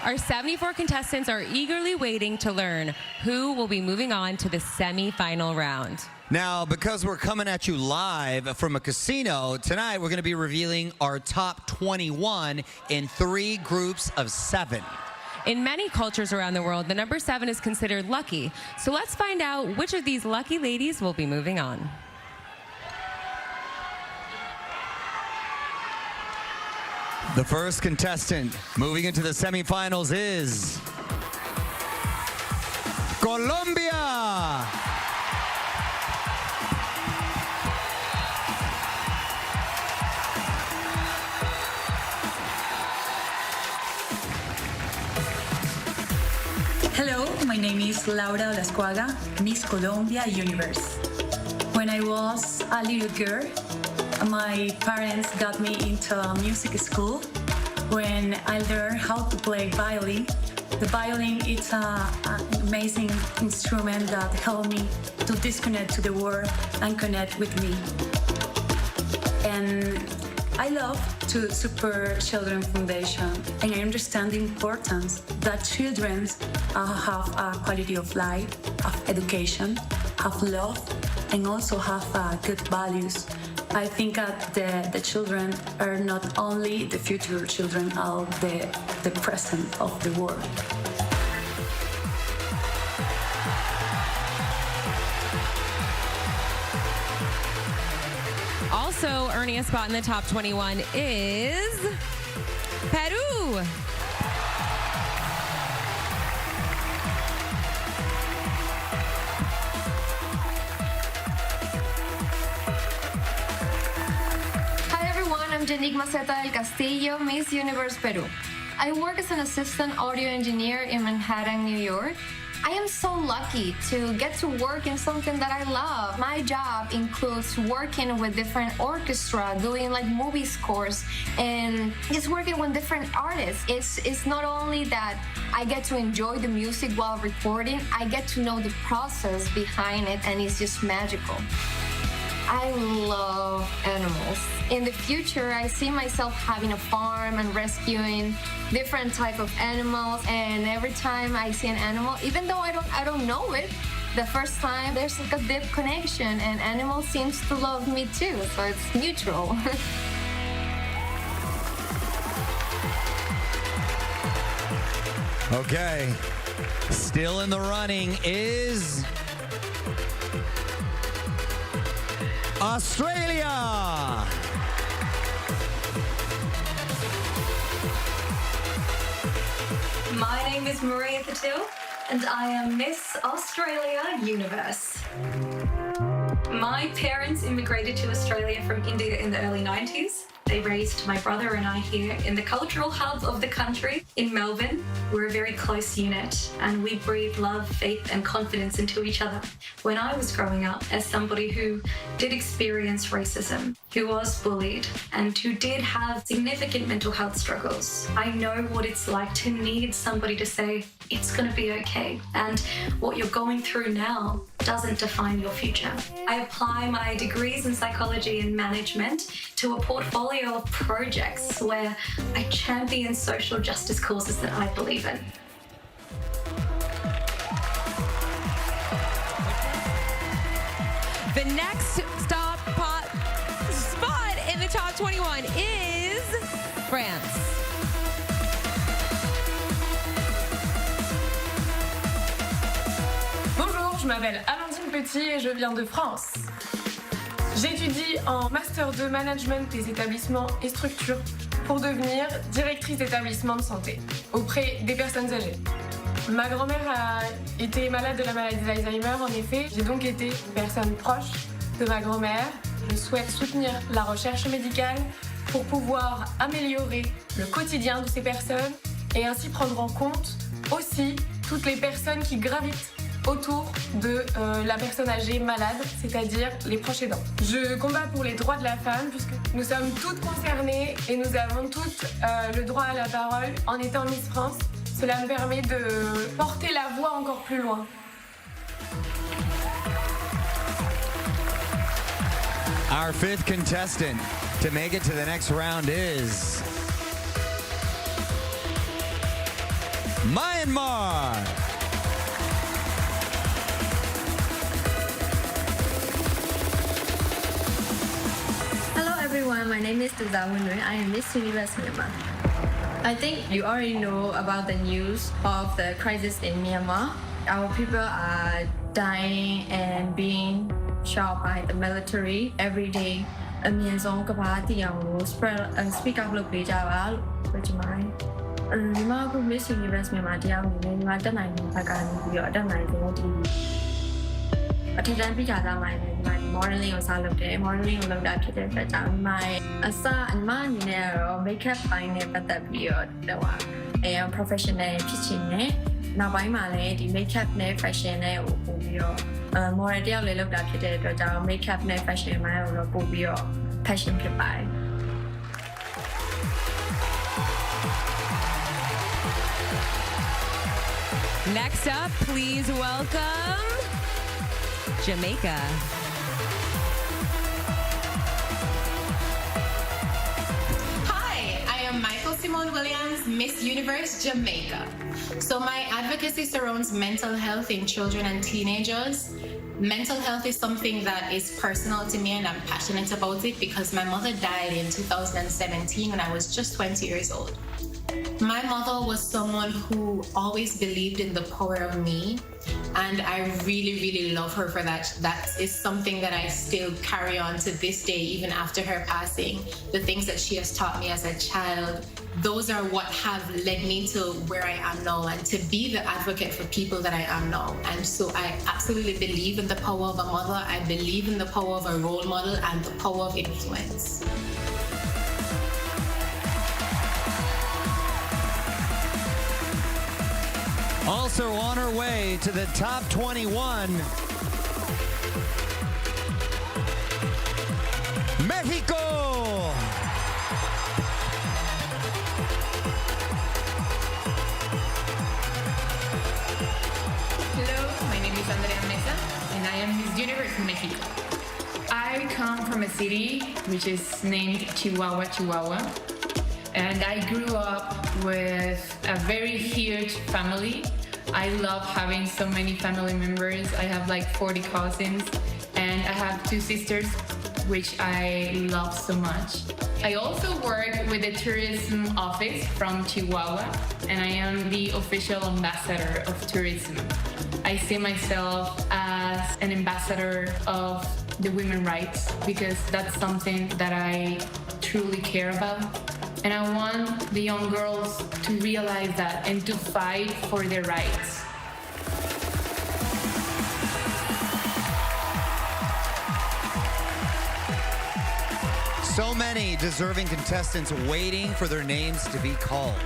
Our 74 contestants are eagerly waiting to learn who will be moving on to the semi-final round. Now, because we're coming at you live from a casino, tonight we're going to be revealing our top 21 in 3 groups of 7. In many cultures around the world, the number 7 is considered lucky. So let's find out which of these lucky ladies will be moving on. The first contestant moving into the semifinals is Colombia. Hello, my name is Laura Olascuaga, Miss Colombia Universe. When I was a little girl, my parents got me into a music school. When I learned how to play violin, the violin is an amazing instrument that helped me to disconnect to the world and connect with me. And I love to support Children Foundation, and I understand the importance that children have a quality of life, have education, have love, and also have good values. I think that the children are not only the future children of the present of the world. Also earning a spot in the top 21 is Peru. I'm Janique Maceta del Castillo, Miss Universe Peru. I work as an assistant audio engineer in Manhattan, New York. I am so lucky to get to work in something that I love. My job includes working with different orchestra, doing like movie scores, and just working with different artists. It's not only that I get to enjoy the music while recording, I get to know the process behind it, and it's just magical. I love animals. In the future, I see myself having a farm and rescuing different type of animals. And every time I see an animal, even though I don't know it, the first time there's like a deep connection, and animal seems to love me too. So it's mutual. Okay, still in the running is Australia. My name is Maria Patil, and I am Miss Australia Universe. My parents immigrated to Australia from India in the early 90s. They raised my brother and I here in the cultural hub of the country in Melbourne. We're a very close unit, and we breathe love, faith, and confidence into each other. When I was growing up, as somebody who did experience racism, who was bullied, and who did have significant mental health struggles, I know what it's like to need somebody to say, it's going to be okay, and what you're going through now doesn't define your future. I apply my degrees in psychology and management to a portfolio of projects where I champion social justice causes that I believe in. The next spot in the top 21 is France. Bonjour, je m'appelle Amandine Petit et je viens de France. J'étudie en Master 2 Management des établissements et structures pour devenir directrice d'établissement de santé auprès des personnes âgées. Ma grand-mère a été malade de la maladie d'Alzheimer, en effet. J'ai donc été une personne proche de ma grand-mère. Je souhaite soutenir la recherche médicale pour pouvoir améliorer le quotidien de ces personnes et ainsi prendre en compte aussi toutes les personnes qui gravitent autour de la personne âgée malade, c'est-à-dire les proches aidants. Je combats pour les droits de la femme puisque nous sommes toutes concernées et nous avons toutes le droit à la parole en étant Miss France. Cela me permet de porter la voix encore plus loin. Our fifth contestant to make it to the next round is Myanmar. Hello everyone, my name is Tuzawunui. I am Miss Universe Myanmar. I think you already know about the news of the crisis in Myanmar. Our people are dying and being shot by the military every day. အမြင့်ဆုံးကမ္ဘာတည်အောင်လို့ speak up လုပ်ပေးကြပါလို့ပြောချင်ပါတယ်။ဒီမှာအခု Miss Universe မြန်မာတရားဝင်နေဒီမှာတက်နိုင်တဲ့ဘက်ကနေပြီးတော့တက်နိုင်တဲ့ဒီအထက်တန်းပြကြသားမှလည်းဒီမှာ modeling ကိုစလုပ်တယ် modeling ကိုလုပ်တာဖြစ်တဲ့အတွက်ကြောင့်ဒီမှာအစအမအနေနဲ့တော့ makeup ပိုင်းနဲ့ပတ်သက်ပြီးတော့professional ဖြစ်ချင်တယ်နောက်ပိုင်းမှာလည်းဒီ makeup နဲ့ fashion နဲ့ကိုပို့ပြီးတော့model တယောက်လည်းလုပ်တာဖြစ်တဲ့အတွက်ကြောင့် makeup နဲ့ fashion ပိုင်းကိုတော့ပို့ပြီးတော့ passion ဖြစ်ပါတယ် Next up, please welcome Jamaica. Hi, I am Michael Simone Williams, Miss Universe Jamaica. So my advocacy surrounds mental health in children and teenagers. Mental health is something that is personal to me and I'm passionate about it because my mother died in 2017 when I was just 20 years old. My mother was someone who always believed in the power of me, and I really, really love her for that. That is something that I still carry on to this day, even after her passing. The things that she has taught me as a child, those are what have led me to where I am now and to be the advocate for people that I am now. And so I absolutely believe in the power of a mother. I believe in the power of a role model and the power of influence. Also on her way to the top 21, Mexico. Hello, my name is Andrea Mesa, and I am Miss Universe Mexico. I come from a city which is named Chihuahua, Chihuahua, and I grew up with a very huge family. I love having so many family members. I have like 40 cousins, and I have 2 sisters, which I love so much. I also work with the tourism office from Chihuahua, and I am the official ambassador of tourism. I see myself as an ambassador of the women's rights because that's something that I truly care about. And I want the young girls to realize that and to fight for their rights. So many deserving contestants waiting for their names to be called.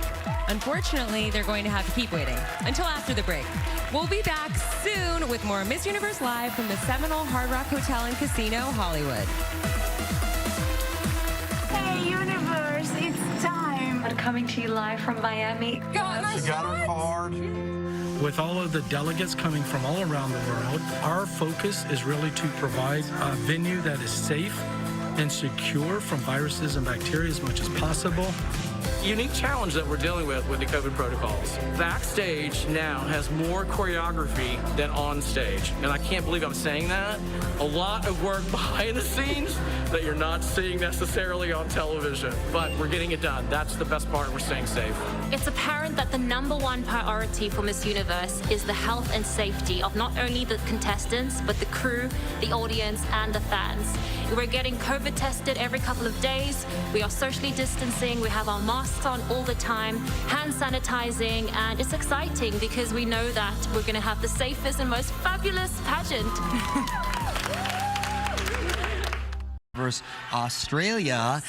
Unfortunately, they're going to have to keep waiting until after the break. We'll be back soon with more Miss Universe Live from the Seminole Hard Rock Hotel and Casino, Hollywood. Hey Universe, it's time. I'm coming to you live from Miami. Got my shots. With all of the delegates coming from all around the world, our focus is really to provide a venue that is safe and secure from viruses and bacteria as much as possible. Unique challenge that we're dealing with the COVID protocols. Backstage now has more choreography than on stage. And I can't believe I'm saying that. A lot of work behind the scenes that you're not seeing necessarily on television. But we're getting it done. That's the best part. We're staying safe. It's apparent that the #1 priority for Miss Universe is the health and safety of not only the contestants, but the crew, the audience, and the fans. We're getting COVID tested every couple of days. We are socially distancing. We have our masks on all the time, hand sanitizing, and it's exciting because we know that we're going to have the safest and most fabulous pageant. Versus Australia.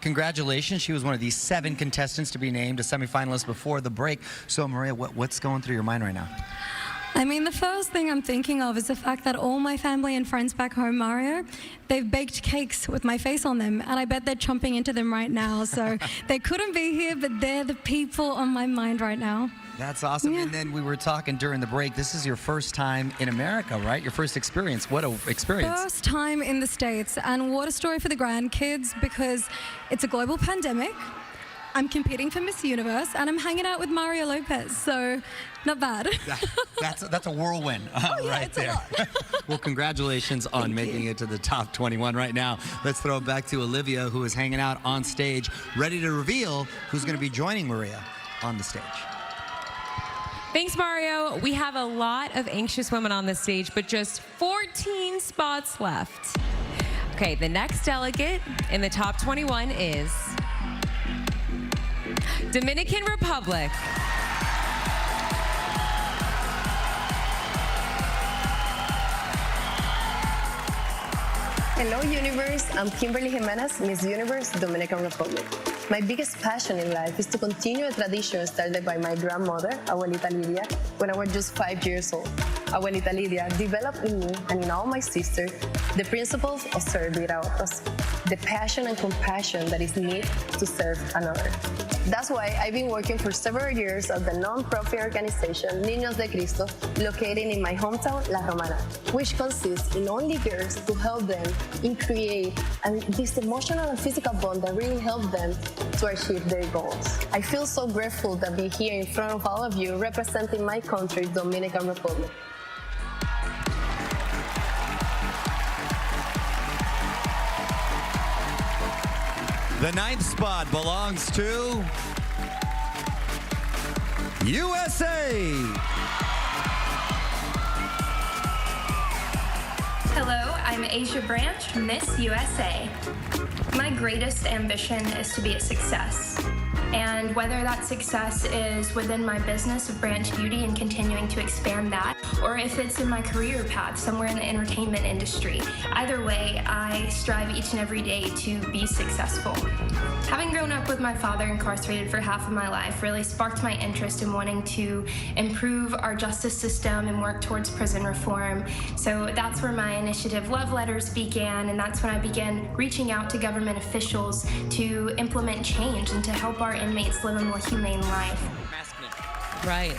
Congratulations. She was one of the 7 contestants to be named a semifinalist before the break. So, Maria, what's going through your mind right now? I mean, the first thing I'm thinking of is the fact that all my family and friends back home, Mario, they've baked cakes with my face on them, and I bet they're chomping into them right now. So they couldn't be here, but they're the people on my mind right now. That's awesome. Yeah. And then we were talking during the break. This is your first time in America, right? Your first experience. What an experience. First time in the States, and what a story for the grandkids because it's a global pandemic. I'm competing for Miss Universe, and I'm hanging out with Mario Lopez, so not bad. That's a whirlwind right it's a there. lot. Well, congratulations on making it to the top 21 right now. Let's throw it back to Olivia, who is hanging out on stage, ready to reveal who's going to be joining Maria on the stage. Thanks, Mario. We have a lot of anxious women on the stage, but just 14 spots left. Okay, the next delegate in the top 21 is Dominican Republic. Hello, Universe. I'm Kimberly Jimenez, Miss Universe, Dominican Republic. My biggest passion in life is to continue a tradition started by my grandmother, Abuelita Lidia, when I was just 5 years old. Abuelita Lidia developed in me and in all my sisters the principles of servir a otros, the passion and compassion that is needed to serve another. That's why I've been working for several years at the non-profit organization Niños de Cristo, located in my hometown, La Romana, which consists in only girls to help them in create this emotional and physical bond that really helps them to achieve their goals. I feel so grateful to be here in front of all of you representing my country, Dominican Republic. The 9th spot belongs to USA. Hello, I'm Asia Branch, Miss USA. My greatest ambition is to be a success. And whether that success is within my business of Branch Beauty and continuing to expand that, or if it's in my career path somewhere in the entertainment industry, either way, I strive each and every day to be successful. Having grown up with my father incarcerated for half of my life really sparked my interest in wanting to improve our justice system and work towards prison reform. So that's where my initiative Love Letters began, and that's when I began reaching out to government officials to implement change and to help our inmates live a more humane life. Right.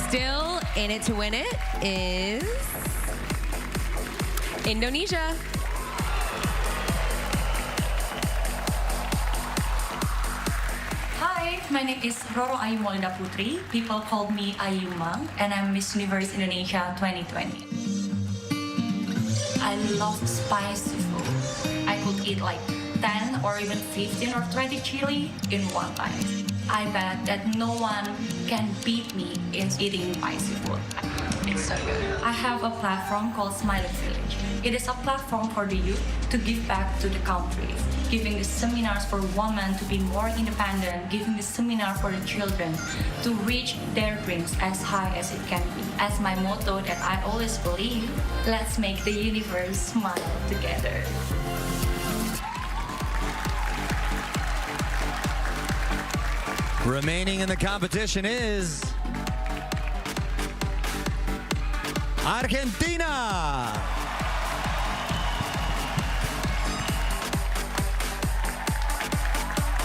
Still in it to win it is Indonesia. Hi, my name is Roro Ayu Molinda Putri. People call me Ayuma, and I'm Miss Universe Indonesia 2020. I love spicy food. I could eat like 10 or even 15 or 20 chili in one time. I bet that no one can beat me in eating spicy food. It's so good. I have a platform called Smiling Village. It is a platform for the youth to give back to the country, giving the seminars for women to be more independent, giving the seminar for the children to reach their dreams as high as it can be. As my motto that I always believe, let's make the universe smile together. Remaining in the competition is Argentina.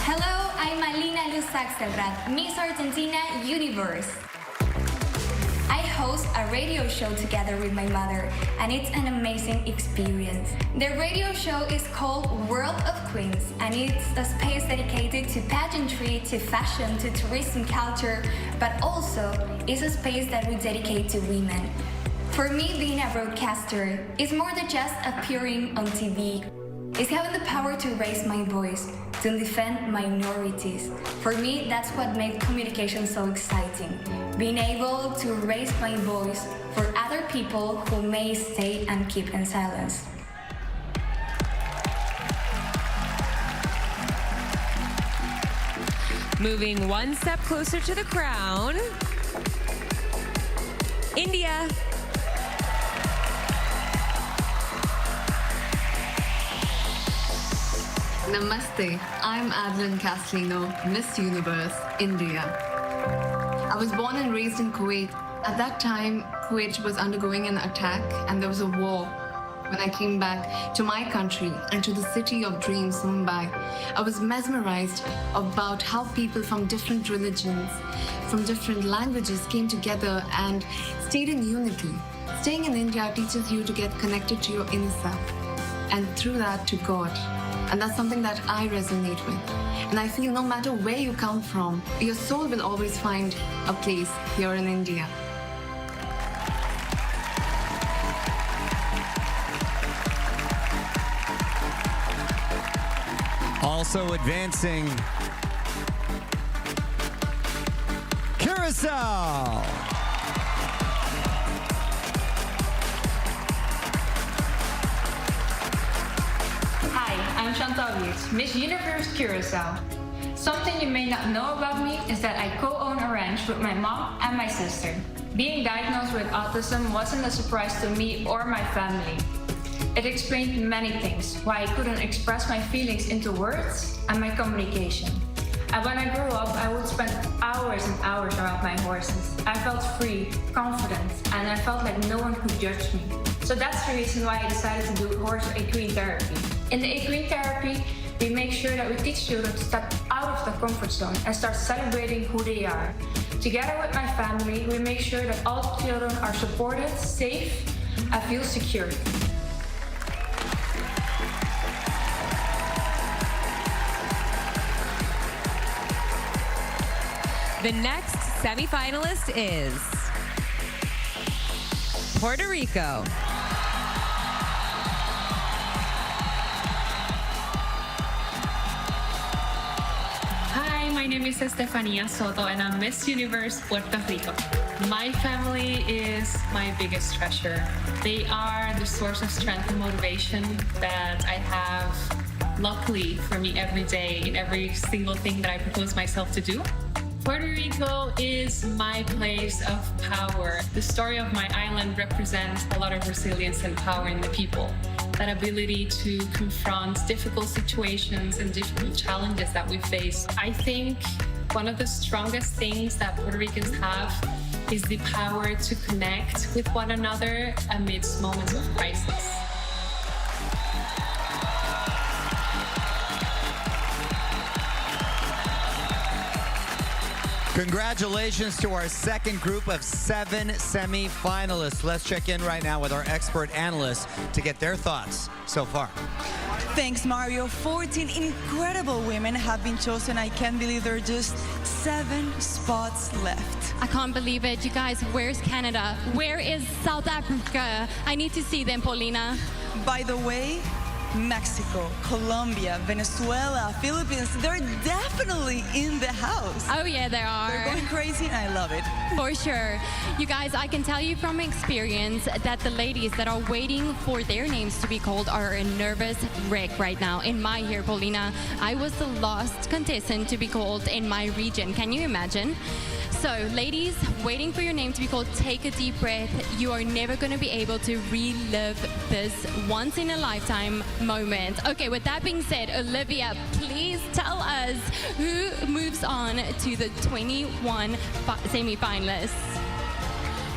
Hello, I'm Alina Luz Axelrad, Miss Argentina Universe. I host a radio show together with my mother, and it's an amazing experience. The radio show is called World of Queens, and it's a space dedicated to pageantry, to fashion, to tourism culture, but also it's a space that we dedicate to women. For me, being a broadcaster is more than just appearing on TV. It's having the power to raise my voice, to defend minorities. For me, that's what makes communication so exciting. Being able to raise my voice for other people who may stay and keep in silence. Moving one step closer to the crown, India. Namaste, I'm Adeline Castellino, Miss Universe, India. I was born and raised in Kuwait. At that time, Kuwait was undergoing an attack and there was a war. When I came back to my country and to the city of dreams, Mumbai, I was mesmerized about how people from different religions, from different languages came together and stayed in unity. Staying in India teaches you to get connected to your inner self. and through that to God. And that's something that I resonate with. And I feel no matter where you come from, your soul will always find a place here in India. Also advancing, Curacao. Hi, I'm Chantal Wiers, Miss Universe Curacao. Something you may not know about me is that I co-own a ranch with my mom and my sister. Being diagnosed with autism wasn't a surprise to me or my family. It explained many things, why I couldn't express my feelings into words and my communication. And when I grew up, I would spend hours and hours around my horses. I felt free, confident, and I felt like no one could judge me. So that's the reason why I decided to do horse equine therapy. In the equine therapy, we make sure that we teach children to step out of the comfort zone and start celebrating who they are. Together with my family, we make sure that all children are supported, safe, and feel secure. The next semifinalist is Puerto Rico. Hi, my name is Estefania Soto and I'm Miss Universe Puerto Rico. My family is my biggest treasure. They are the source of strength and motivation that I have, luckily for me, every day in every single thing that I propose myself to do. Puerto Rico is my place of power. The story of my island represents a lot of resilience and power in the people. That ability to confront difficult situations and difficult challenges that we face. I think one of the strongest things that Puerto Ricans have is the power to connect with one another amidst moments of crisis. Congratulations to our second group of 7 semi-finalists. Let's check in right now with our expert analysts to get their thoughts so far. Thanks, Mario. 14 incredible women have been chosen. I can't believe there are just 7 spots left. I can't believe it. You guys, where's Canada? Where is South Africa? I need to see them, Paulina. By the way, Mexico, Colombia, Venezuela, Philippines, they're definitely in the house. Oh yeah, they are. They're going crazy and I love it. For sure. You guys, I can tell you from experience that the ladies that are waiting for their names to be called are a nervous wreck right now. In my year, Paulina, I was the last contestant to be called in my region. Can you imagine? So, ladies, waiting for your name to be called, take a deep breath. You are never going to be able to relive this once-in-a-lifetime moment. Okay, with that being said, Olivia, please tell us who moves on to the 21 semi-finalists.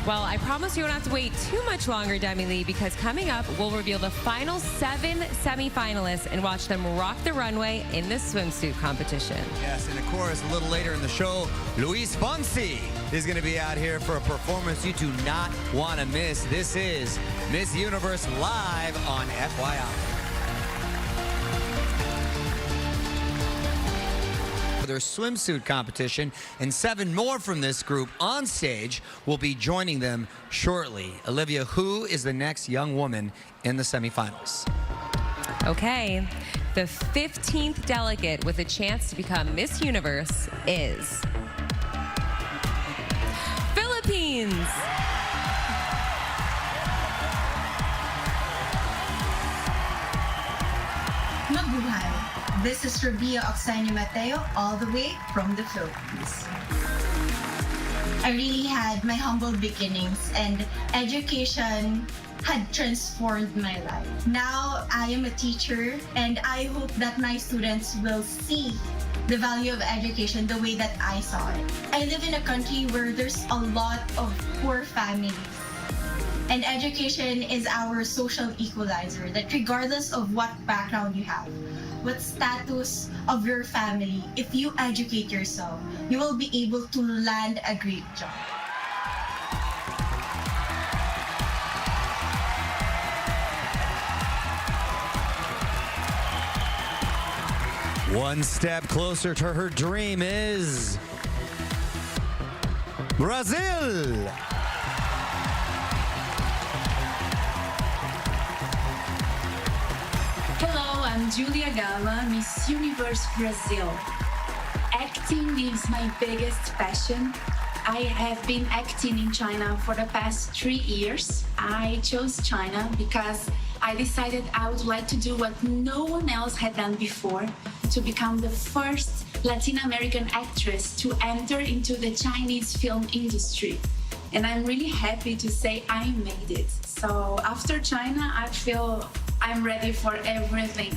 Well, I promise you don't have to wait too much longer, Demi Lee, because coming up, we'll reveal the final 7 semi-finalists and watch them rock the runway in the swimsuit competition. Yes, and of course, a little later in the show, Luis Fonsi is going to be out here for a performance you do not want to miss. This is Miss Universe Live on FYI. Their swimsuit competition, and 7 more from this group on stage will be joining them shortly. Olivia, who is the next young woman in the semifinals? Okay, the 15th delegate with a chance to become Miss Universe is Philippines. Mabuhay. This is Rabia Oxani Mateo, all the way from the Philippines. I really had my humble beginnings, and education had transformed my life. Now I am a teacher, and I hope that my students will see the value of education the way that I saw it. I live in a country where there's a lot of poor families. And education is our social equalizer, that regardless of what background you have, what status of your family, if you educate yourself, you will be able to land a great job. One step closer to her dream is Brazil. Hello, I'm Julia Gama, Miss Universe Brazil. Acting is my biggest passion. I have been acting in China for the past 3 years. I chose China because I decided I would like to do what no one else had done before, to become the first Latin American actress to enter into the Chinese film industry. And I'm really happy to say I made it. So after China, I feel I'm ready for everything.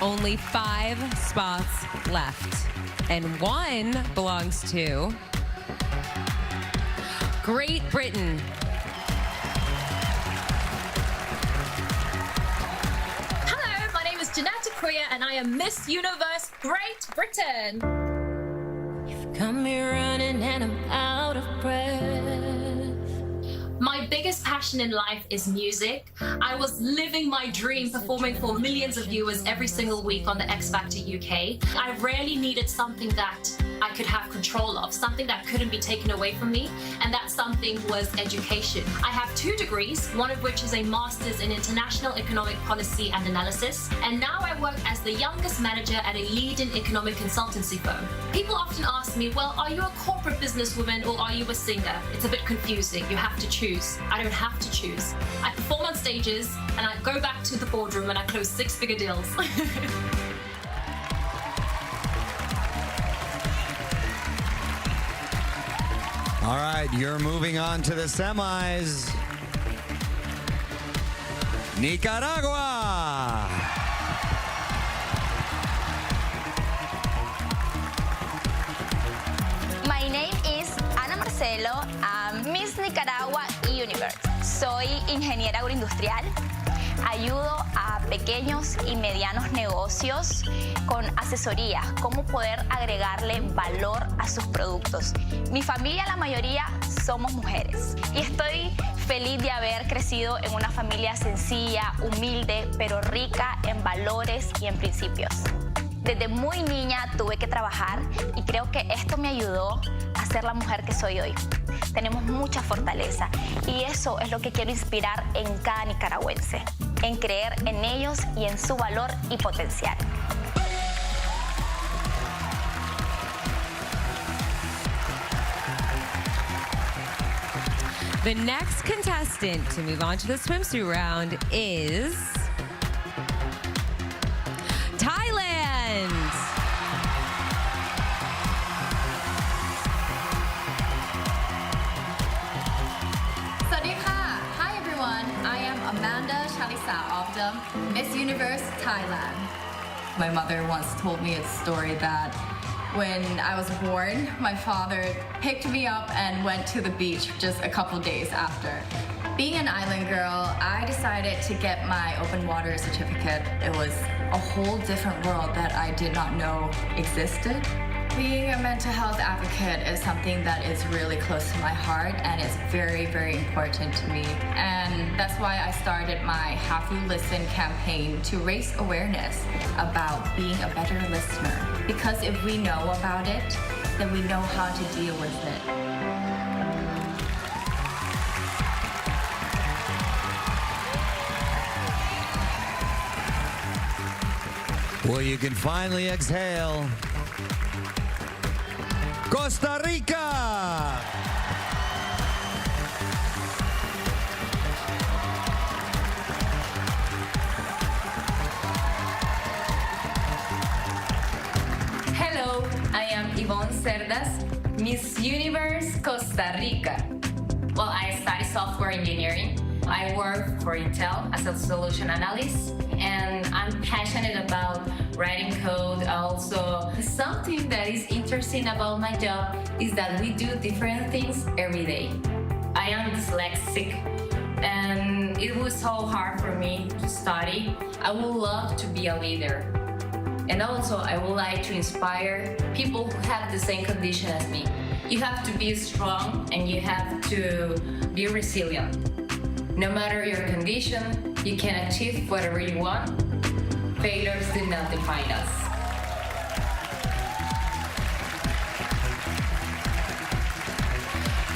Only 5 spots left, and 1 belongs to Great Britain. Hello, my name is Janetta Queer and I am Miss Universe Great Britain. You've got me running and I'm out of breath. My biggest passion in life is music. I was living my dream performing for millions of viewers every single week on the X Factor UK. I rarely needed something that I could have control of, something that couldn't be taken away from me, and that something was education. I have 2 degrees, one of which is a master's in international economic policy and analysis, and now I work as the youngest manager at a leading economic consultancy firm. People often ask me, well, are you a corporate businesswoman or are you a singer? It's a bit confusing. You have to choose. I don't have to choose. I perform on stages and I go back to the boardroom and I close 6-figure deals. All right, you're moving on to the semis. Nicaragua. My name is Ana Marcelo. I'm Miss Nicaragua Universe. Soy ingeniera agroindustrial. Ayudo a pequeños y medianos negocios con asesoría, cómo poder agregarle valor a sus productos. Mi familia, la mayoría, somos mujeres y estoy feliz de haber crecido en una familia sencilla, humilde, pero rica en valores y en principios. Desde muy niña tuve que trabajar y creo que esto me ayudó a ser la mujer que soy hoy. Tenemos mucha fortaleza y eso es lo que quiero inspirar en cada nicaragüense, en creer en ellos y en su valor y potencial. The next contestant to move on to the swimsuit round is Thailand. Hi everyone, I am Amanda Chalisa of the Miss Universe Thailand. My mother once told me a story that when I was born, my father picked me up and went to the beach just a couple days after. Being an island girl, I decided to get my open water certificate. It was a whole different world that I did not know existed. Being a mental health advocate is something that is really close to my heart and it's very, very important to me. And that's why I started my Have You Listened campaign to raise awareness about being a better listener. Because if we know about it, then we know how to deal with it. Well, you can finally exhale. Costa Rica. Hello, I am Yvonne Cerdas, Miss Universe Costa Rica. Well, I study software engineering. I work for Intel as a solution analyst, and I'm passionate about writing code. Also, something that is interesting about my job is that we do different things every day. I am dyslexic, and it was so hard for me to study. I would love to be a leader. And also, I would like to inspire people who have the same condition as me. You have to be strong and you have to be resilient. No matter your condition, You can achieve whatever you want. Failures do not define us.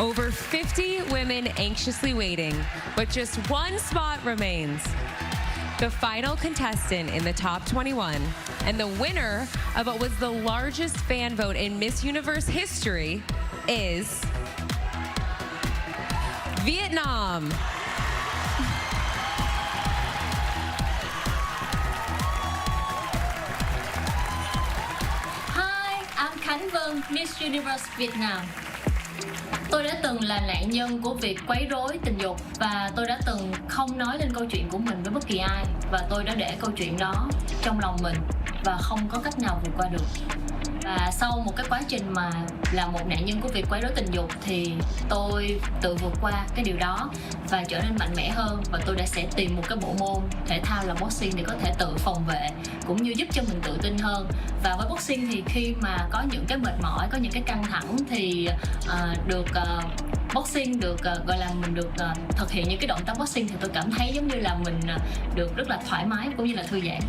Over 50 women anxiously waiting, but just one spot remains. The final contestant in the top 21 and the winner of what was the largest fan vote in Miss Universe history is Vietnam. Hi, I'm Khánh Vân, Miss Universe Việt Nam. Tôi đã từng là nạn nhân của việc quấy rối tình dục và tôi đã từng không nói lên câu chuyện của mình với bất kỳ ai và tôi đã để câu chuyện đó trong lòng mình và không có cách nào vượt qua được. Và sau một cái quá trình mà là một nạn nhân của việc quấy rối tình dục thì tôi tự vượt qua cái điều đó và trở nên mạnh mẽ hơn và tôi sẽ tìm một cái bộ môn thể thao là boxing để có thể tự phòng vệ cũng như giúp cho mình tự tin hơn. Và với boxing thì khi mà có những cái mệt mỏi, có những cái căng thẳng thì boxing được gọi là mình được thực hiện những cái động tác boxing thì tôi cảm thấy giống như là mình được rất là thoải mái cũng như là thư giãn.